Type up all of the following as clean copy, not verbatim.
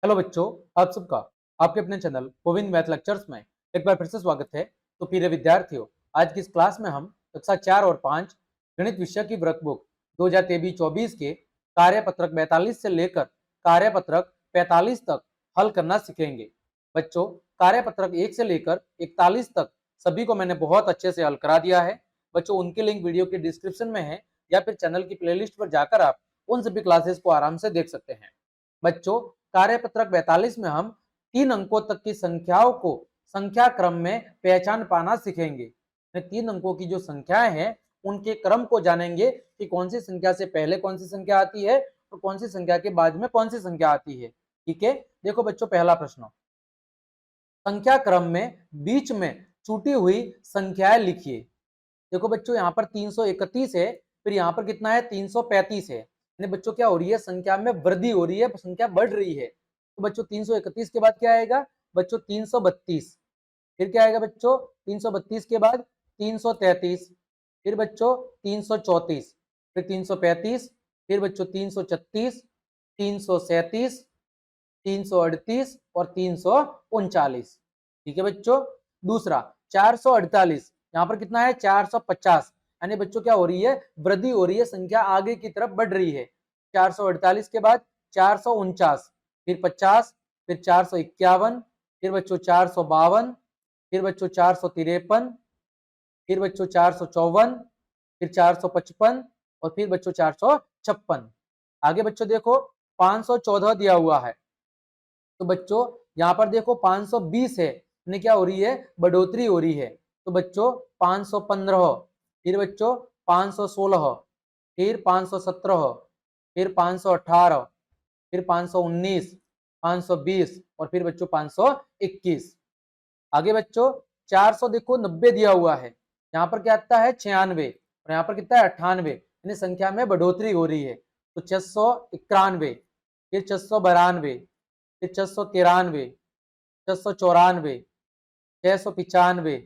Hello बच्चों, आप सबका आपके अपने चैनल गोविंद मैथ लेक्चर्स में एक बार फिर से स्वागत है। तो प्रिय विद्यार्थियों, आज की इस क्लास में हम कक्षा 4 और 5 गणित विषय की वर्कबुक 2023-24 के कार्यपत्रक 42 से लेकर कार्यपत्रक 45 तक हल करना सीखेंगे। बच्चों, कार्यपत्रक 1 से लेकर 41 तक सभी को मैंने बहुत अच्छे से हल करा दिया है। बच्चों, उनके लिंक वीडियो के डिस्क्रिप्शन में है या फिर चैनल की प्लेलिस्ट पर जाकर आप उन सभी क्लासेस को आराम से देख सकते हैं। बच्चों, कार्यपत्रक 42 में हम 3 अंकों तक की संख्याओं को संख्या क्रम में पहचान पाना सीखेंगे। 3 अंकों की जो संख्याएं हैं उनके क्रम को जानेंगे कि कौन सी संख्या से पहले कौन सी संख्या आती है और कौन सी संख्या के बाद में कौन सी संख्या आती है। ठीक है, देखो बच्चों, पहला प्रश्न, संख्या क्रम में बीच में छूटी हुई संख्याएं लिखिए। देखो बच्चों, यहाँ पर 331 है, फिर यहाँ पर कितना है 335 है। यानी बच्चों क्या हो रही है, संख्या में वृद्धि हो रही है, संख्या बढ़ रही है। तो बच्चों 331 के बाद क्या आएगा बच्चों 332, फिर क्या आएगा बच्चों 332 के बाद 333, फिर बच्चों 334, फिर 335, फिर बच्चों 336, 337, 338 और 339। ठीक है बच्चों, दूसरा 448, यहाँ पर कितना है 450, यानी बच्चों क्या हो रही है, वृद्धि हो रही है, संख्या आगे की तरफ बढ़ रही है। 448 के बाद 449, फिर 50, फिर 451, फिर बच्चों 452, फिर बच्चों 453, फिर बच्चों 454, फिर 455 और फिर बच्चों 456। आगे बच्चों देखो 514 दिया हुआ है, तो बच्चों यहाँ पर देखो 520 है, यानी क्या हो रही है, बढ़ोतरी हो रही है। तो बच्चों 515, फिर बच्चों 516, फिर 517, फिर 518, फिर 519, 520 और फिर बच्चों 521। आगे बच्चों 400 देखो 90 दिया हुआ है, यहाँ पर क्या आता है 96 और यहाँ पर कितना है 98, यानी संख्या में बढ़ोतरी हो रही है। तो 691, फिर 692, फिर 693, 694, 695,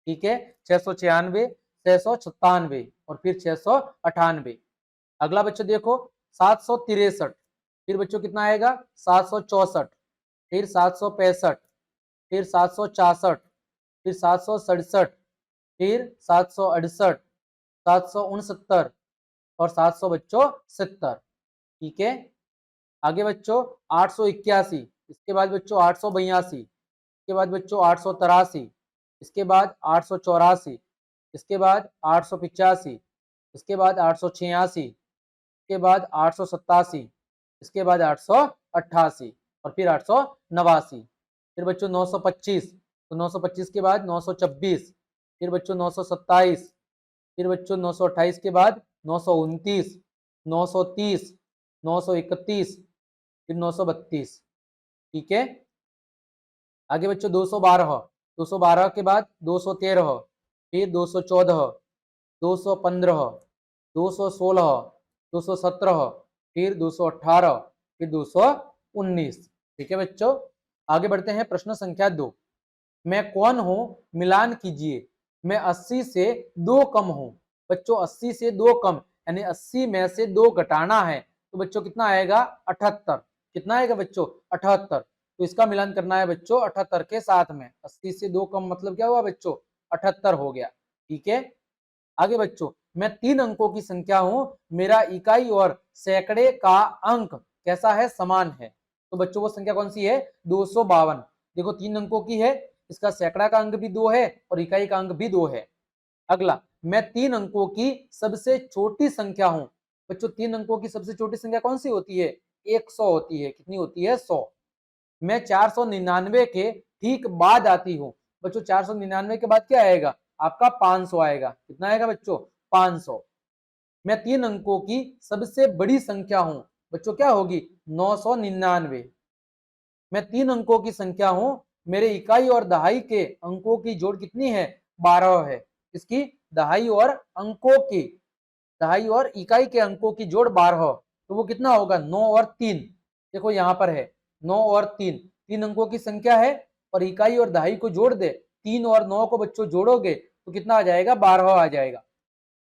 ठीक है 696, 697 और फिर 698। अगला बच्चों देखो 763, फिर बच्चों कितना आएगा 764, फिर 765, फिर 766, फिर 767, फिर 768, 769 और 700 बच्चों 70। ठीक है, आगे बच्चों 881, इसके बाद बच्चों 882, इसके बाद बच्चों 883, इसके बाद 884, इसके बाद 885, इसके बाद 886, इसके बाद 887, इसके बाद 888 और फिर 889। फिर बच्चों 925, तो 925 के बाद 926, फिर बच्चों 927, फिर बच्चों 928 के बाद 929, 930, 931, फिर 932। ठीक है, आगे बच्चों 212, 212 के बाद 213, फिर 214, 215, 216, 217, फिर 218, फिर 219। ठीक है बच्चों, आगे बढ़ते हैं प्रश्न संख्या 2, मैं कौन हूं मिलान कीजिए, मैं 80 से 2 कम हूं। बच्चों 80 से 2 कम यानी 80 में से 2 घटाना है, तो बच्चों कितना आएगा 78। कितना आएगा बच्चों 78, तो इसका मिलान करना है बच्चों 78 के साथ में। 80 से 2 कम मतलब क्या हुआ बच्चों 78 हो गया। ठीक है, आगे बच्चों मैं 3 अंकों की संख्या हूं, मेरा इकाई और सैकड़े का अंक कैसा है, समान है। तो बच्चों वो संख्या कौन सी है 252। देखो 3 अंकों की है, इसका सैकड़ा का अंक भी 2 है और इकाई का अंक भी 2 है। अगला, मैं 3 अंकों की सबसे छोटी संख्या हूं। बच्चों 3 अंकों की सबसे छोटी संख्या कौन सी होती है 100 होती है। कितनी होती है 100। मैं 499 के ठीक बाद आती हूँ। बच्चों 499 के बाद क्या आएगा आपका 500 आएगा। कितना आएगा बच्चों 500। मैं 3 अंकों की सबसे बड़ी संख्या हूं। बच्चों क्या होगी 999। मैं 3 अंकों की संख्या हूं, मेरे इकाई और दहाई के अंकों की जोड़ कितनी है 12 है। इसकी दहाई और अंकों की, दहाई और इकाई के अंकों की जोड़ 12, तो वो कितना होगा 9 और 3। देखो यहां पर है 9 और 3, 3 अंकों की संख्या है और इकाई और दहाई को जोड़ दे, 3 और 9 को बच्चों जोड़ोगे तो कितना आ जाएगा 12 आ जाएगा।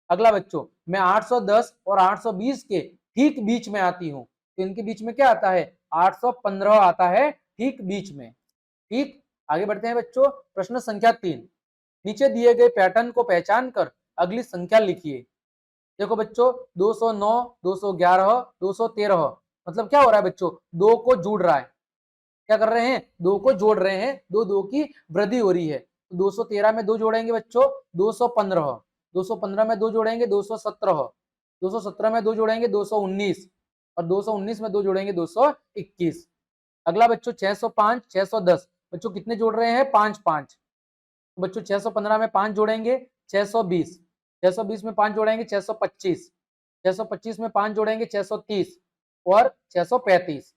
अगला बच्चों मैं 810 और 820 के ठीक बीच में आती हूँ, तो इनके बीच में क्या आता है 815 आता है ठीक बीच में। ठीक, आगे बढ़ते हैं बच्चों। प्रश्न संख्या 3, नीचे दिए गए पैटर्न को पहचान कर अगली संख्या लिखिए। देखो बच्चों 209, 211, 213, मतलब क्या हो रहा है बच्चों, दो को जोड़ रहा है। क्या कर रहे हैं, दो को जोड़ रहे हैं, दो दो की वृद्धि हो रही है। 213 में दो जोड़ेंगे बच्चों 215, 215 में दो जोड़ेंगे 217, 217 में दो जोड़ेंगे 219, और 219 में दो जोड़ेंगे 221। अगला बच्चों 605, 610, बच्चों कितने जोड़ रहे हैं, 5 5। तो बच्चों 615 में 5 जोड़ेंगे 620, 620 में 5 जोड़ेंगे 625, 625 में 5 जोड़ेंगे 630 और 635।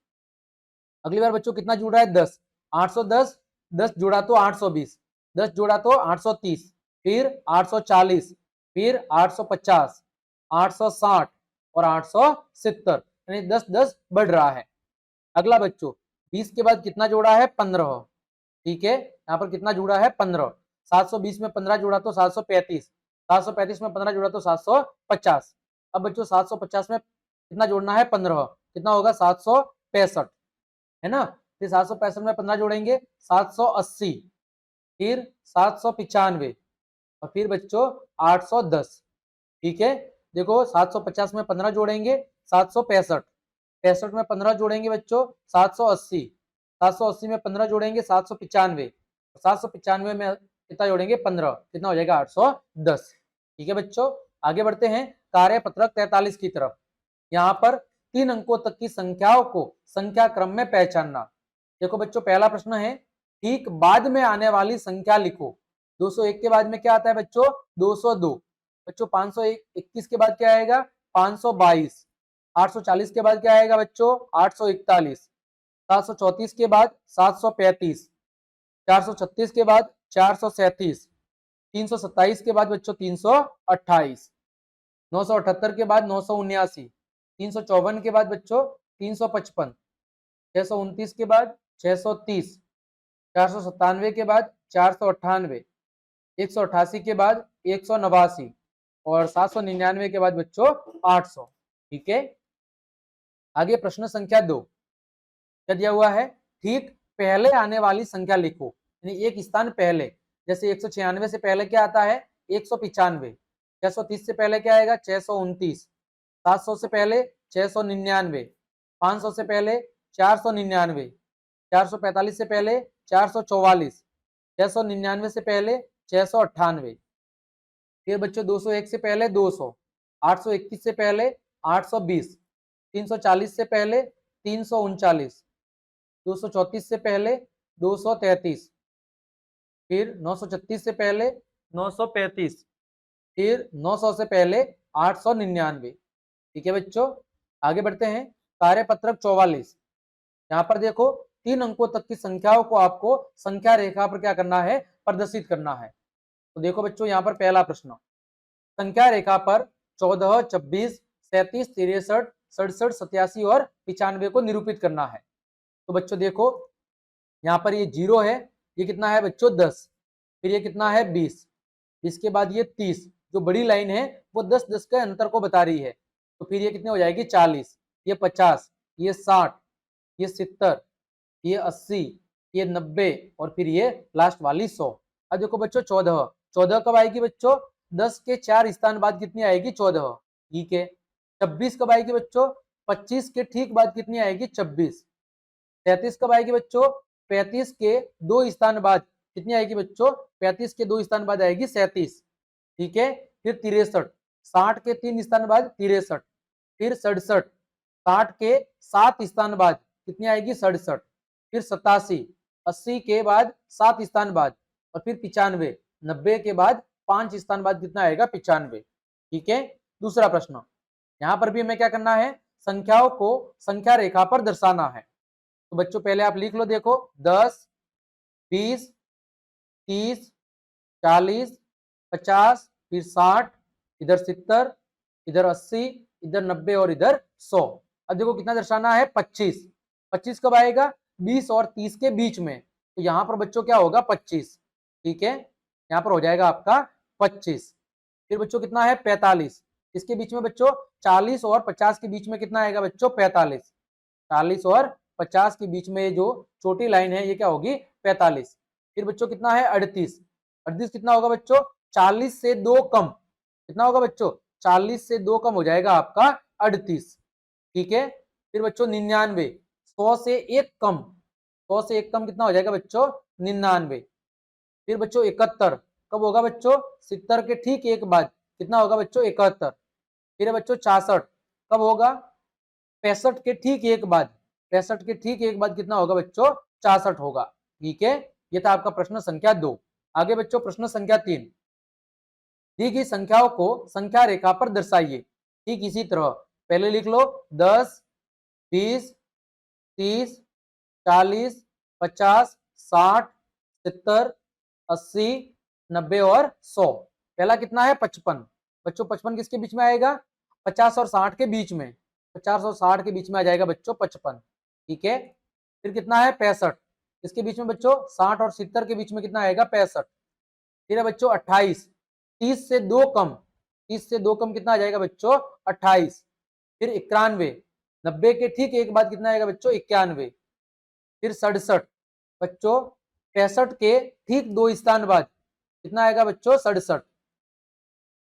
अगली बार बच्चों कितना जुड़ रहा है, 10, 810, 10 जोड़ा तो 820, 10 जोड़ा तो 830, फिर 840, फिर 850, 860 और 870, यानी 10 10 बढ़ रहा है। अगला बच्चों 20 के बाद कितना जोड़ा है, 15। ठीक है, यहाँ पर कितना जुड़ा है, 15। 720 में 15 जोड़ा तो 735, 735 में 15 जोड़ा तो 750। अब बच्चों 750 में कितना जोड़ना है, 15, कितना होगा, 765, है ना। फिर 765 में 15 जोड़ेंगे 780, फिर 795 और फिर बच्चों 810। ठीक है, देखो 750 में 15 जोड़ेंगे 765, 65 में 15 जोड़ेंगे बच्चों 780, 780 में 15 जोड़ेंगे 795, 795 में कितना जोड़ेंगे 15, कितना हो जाएगा 810। ठीक है बच्चों, आगे बढ़ते हैं कार्यपत्रक 43 की तरफ। यहाँ पर 3 अंकों तक की संख्याओं को संख्या क्रम में पहचानना। देखो बच्चों पहला प्रश्न है, ठीक बाद में आने वाली संख्या लिखो। 201 के बाद में क्या आता है बच्चों, 202। बच्चों 521 के बाद क्या आएगा, 522। 840 के बाद क्या आएगा बच्चों, 841। 734 के बाद 735, 436 के बाद 437, 327 के बाद बच्चों 328, 978 के बाद 979, 354 के बाद बच्चों 355, 629 के बाद 630, 497 के बाद 498, 188 के बाद 189 और 799 के बाद बच्चों 800। ठीक है, आगे प्रश्न संख्या 2, क्या दिया हुआ है, ठीक पहले आने वाली संख्या लिखो, यानी एक स्थान पहले। जैसे 196 से पहले क्या आता है, 195। 630 से पहले क्या आएगा, 629। 700 से पहले 699, 500 से पहले 499, 445 से पहले 444, 699 से पहले 698। फिर बच्चों 201 से पहले 200, 821 से पहले 820, 340 से पहले 339, 234 से पहले 233, फिर 936 से पहले 935, फिर 900 से पहले 899। ठीक है बच्चों, आगे बढ़ते हैं कार्यपत्रक 44। यहाँ पर देखो 3 अंकों तक की संख्याओं को आपको संख्या रेखा पर क्या करना है, प्रदर्शित करना है। तो देखो बच्चों यहाँ पर पहला प्रश्न, संख्या रेखा पर 14, 26, 37, 63, 67, 87 और 95 को निरूपित करना है। तो बच्चों देखो यहाँ पर ये 0 है, ये कितना है बच्चों 10, फिर ये कितना है 20, इसके बाद ये 30, जो बड़ी लाइन है वो 10 10 के अंतर को बता रही है। तो फिर ये कितने हो जाएगी 40, ये 50, ये 60, ये 70, ये 80, ये 90 और फिर ये लास्ट वाली 100। अब देखो बच्चों 14, 14 कब आएगी बच्चों, 10 के 4 स्थान बाद कितनी आएगी 14। ठीक है, 26 कब आएगी बच्चों, 25 के ठीक बाद कितनी आएगी 26। 33 कब आएगी बच्चों, 35 के 2 स्थान बाद कितनी आएगी बच्चों, 35 के 2 स्थान बाद आएगी 37। ठीक है, फिर 63, 60 के 3 स्थान बाद 63, फिर 67, 60 के 7 स्थान बाद कितनी आएगी 67, फिर 87, 80 के बाद 7 स्थान बाद और फिर 95, 90 के बाद 5 स्थान बाद कितना आएगा 95। ठीक है, दूसरा प्रश्न, यहाँ पर भी हमें क्या करना है, संख्याओं को संख्या रेखा पर दर्शाना है। तो बच्चों पहले आप लिख लो, देखो 10, 20, 30, 40, 50, फिर 60, इधर 70, इधर 80, इधर 90 और इधर 100। अब देखो कितना दर्शाना है 25। 25 कब आएगा, 20 और 30 के बीच में, तो यहाँ पर बच्चों क्या होगा 25। ठीक है, यहाँ पर हो जाएगा आपका 25। फिर बच्चों कितना है 45, इसके बीच में बच्चों 40 और 50 के बीच में कितना आएगा बच्चों 45, 40 और 50 के बीच में ये जो छोटी लाइन है ये क्या होगी 45। फिर बच्चों कितना है 38। 38 कितना होगा बच्चों 40 से 2 कम, कितना होगा बच्चों 40 से 2 कम हो जाएगा आपका 38। ठीक है। फिर बच्चों 99, 100 से 1 कम, 100 से 1 कम कितना हो जाएगा बच्चों 99। फिर बच्चों 71 कब होगा बच्चों 70 के ठीक एक बाद कितना होगा बच्चों 71। फिर है बच्चों 66 कब होगा 65 के ठीक एक बाद, 65 के ठीक एक बाद कितना होगा बच्चों 66 होगा। ठीक है, ये था आपका प्रश्न संख्या 2। आगे बच्चों प्रश्न संख्या 3, दी गई संख्याओं को संख्या रेखा पर दर्शाइए। ठीक इसी तरह पहले लिख लो 10, 20, 30, 40, 50, 60, 70, 80, 90 और 100। पहला कितना है 55। बच्चों 55 किसके बीच में आएगा 50 और 60 के बीच में, 50 और 60 के बीच में आ जाएगा बच्चों 55। ठीक है। फिर कितना है 65 किसके बीच में बच्चों 60 और 70 के बीच में कितना आएगा 65। फिर है बच्चों 28, 30 से 2 कम, 30 से 2 कम कितना आ जाएगा बच्चों 28। फिर 91, 90 के ठीक एक बाद कितना आएगा बच्चों 91। फिर 67 बच्चों 65 के ठीक 2 स्थान बाद कितना आएगा बच्चों 67।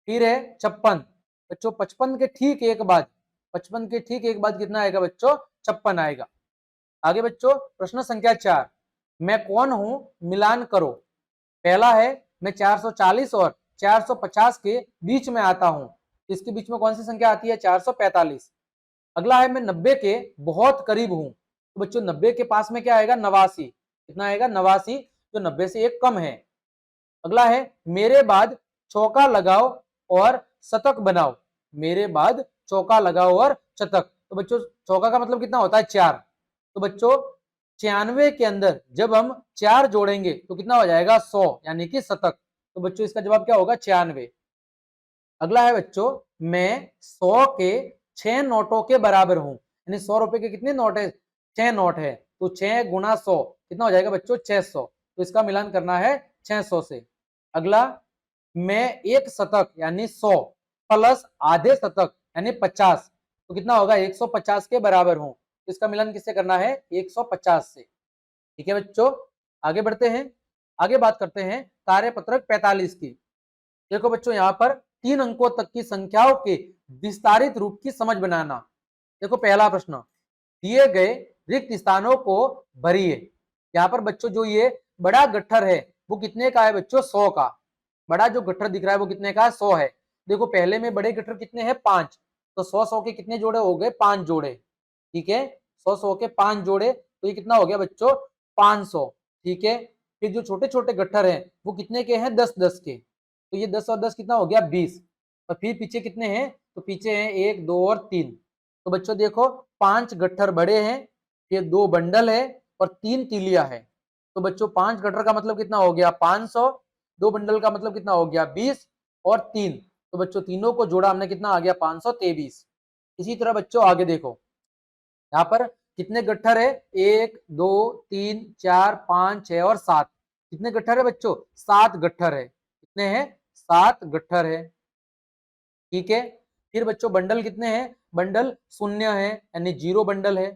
फिर है 56 बच्चों 55 के ठीक एक बाद, 55 के ठीक एक बाद कितना आएगा बच्चों 56 आएगा। आगे बच्चों प्रश्न संख्या 4, मैं कौन हूं मिलान करो। पहला है मैं 440 और 450 के बीच में आता हूं, इसके बीच में कौन सी संख्या आती है 445। अगला है मैं 90 के बहुत करीब हूं, तो बच्चों 90 के पास में क्या आएगा 89, कितना आएगा 89 जो 90 से एक कम है। अगला है मेरे बाद चौका लगाओ और शतक बनाओ, मेरे बाद चौका लगाओ और शतक, तो बच्चों चौका का मतलब कितना होता है 4, तो बच्चों 96 के अंदर जब हम 4 जोड़ेंगे तो कितना हो जाएगा 100 यानी कि शतक, तो बच्चों इसका जवाब क्या होगा 96। अगला है बच्चों मैं 100 के 6 नोटों के बराबर हूं, यानी 100 रुपए के कितने नोट है 6 नोट है, तो 6 गुना 100 कितना हो जाएगा बच्चों 600, तो इसका मिलान करना है 600 से। अगला मैं एक शतक यानी 100 प्लस आधे शतक यानी 50, तो कितना होगा 150 के बराबर हूं, तो इसका मिलान किससे करना है 150 से। ठीक है बच्चों, आगे बढ़ते हैं। आगे बात करते हैं कार्यपत्रक 45 की। देखो बच्चों यहाँ पर 3 अंकों तक की संख्याओं के विस्तारित रूप की समझ बनाना। देखो पहला प्रश्न, दिए गए रिक्त स्थानों को भरिए। यहाँ पर बच्चों जो ये बड़ा गट्ठर है वो कितने का है बच्चों 100 का, बड़ा जो गट्ठर दिख रहा है वो कितने का है 100 है। देखो पहले में बड़े गट्ठर कितने हैं 5, तो 100 के कितने जोड़े हो गए 5 जोड़े। ठीक है, 100 के 5 जोड़े, तो ये कितना हो गया बच्चों 500। ठीक है, फिर जो छोटे छोटे गट्ठर हैं वो कितने के हैं 10-10 के, तो ये 10 और 10 कितना हो गया 20। और फिर पीछे कितने हैं, तो पीछे हैं 1, 2 और 3। तो बच्चों देखो 5 गट्ठर बड़े हैं, फिर 2 बंडल है और 3 तीलिया है। तो बच्चों 5 गट्ठर का मतलब कितना हो गया 500, 2 बंडल का मतलब कितना हो गया 20 और 3, तो बच्चों तीनों को जोड़ा हमने कितना आ गया 523। इसी तरह बच्चों आगे देखो यहाँ पर कितने गट्ठर है 1, 2, 3, 4, 5, 6 और 7। कितने गट्ठर है बच्चों 7 गट्ठर है, कितने हैं 7 गट्ठर है। ठीक है, फिर बच्चों बंडल कितने हैं, बंडल 0 है यानी 0 बंडल है।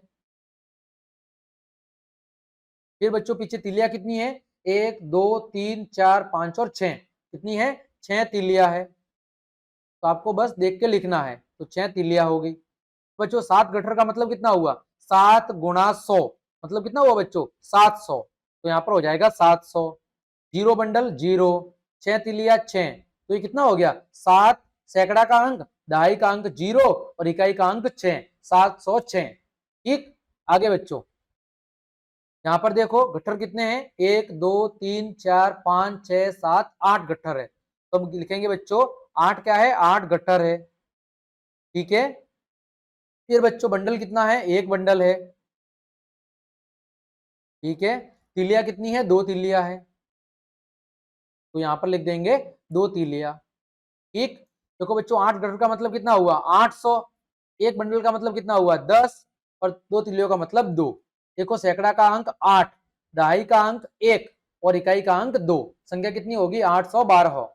फिर बच्चों पीछे तिलिया कितनी है 1, 2, 3, 4, 5 और 6, कितनी है 6 तिलिया है। तो आपको बस देख के लिखना है, तो 6 तिलिया हो गई। बच्चों 7 गट्ठर का मतलब कितना हुआ 7 गुणा 100, मतलब कितना हुआ बच्चों 700, तो यहाँ पर हो जाएगा 700। 0 बंडल 0, 6 तिलिया 6, तो ये कितना हो गया 7, सैकड़ा का अंक, दहाई का अंक 0 और इकाई का अंक 6, 706। ठीक, आगे बच्चों यहाँ पर देखो गट्ठर कितने हैं 1, 2, 3, 4, 5, 6, 7, 8 गट्ठर है, तो हम लिखेंगे बच्चों 8 क्या है 8 गट्ठर है। ठीक है, फिर बच्चों बंडल कितना है 1 बंडल है। ठीक है, तिलिया कितनी है 2 तिलिया है, तो यहां पर लिख देंगे 2 तिलिया। ठीक, देखो बच्चों 8 गट्ठर का मतलब कितना हुआ 800, 1 बंडल का मतलब कितना हुआ 10 और 2 तिलियों का मतलब 2। देखो सैकड़ा का अंक 8, दहाई का अंक 1 और इकाई का अंक 2, संख्या कितनी होगी 812।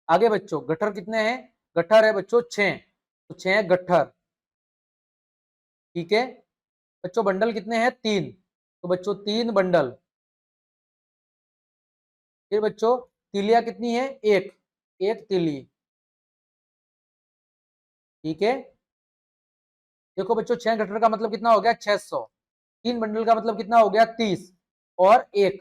आगे बच्चों गट्ठर कितने हैं, गट्ठर है बच्चों 6, तो 6 गट्ठर। ठीक है, बच्चों बंडल कितने हैं? 3, तो बच्चों 3 बंडल। फिर बच्चों तीलियां कितनी है? 1, 1 तीली। ठीक है, देखो बच्चों 6 गटर का मतलब कितना हो गया? 600। 3 बंडल का मतलब कितना हो गया? 30 और 1।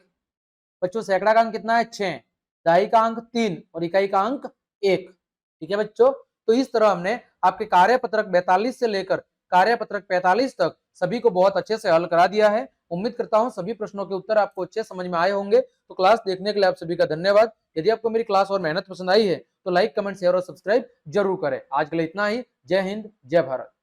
बच्चों सैकड़ा का अंक कितना है? 6, दहाई का अंक 3 और इकाई का अंक 1। ठीक है बच्चों, तो इस तरह हमने आपके कार्यपत्रक 42 से लेकर कार्यपत्रक 45 तक सभी को बहुत अच्छे से हल करा दिया है। उम्मीद करता हूं सभी प्रश्नों के उत्तर आपको अच्छे समझ में आए होंगे। तो क्लास देखने के लिए आप सभी का धन्यवाद। यदि आपको मेरी क्लास और मेहनत पसंद आई है तो लाइक, कमेंट, शेयर और सब्सक्राइब जरूर करें। आज के लिए इतना ही। जय हिंद, जय भारत।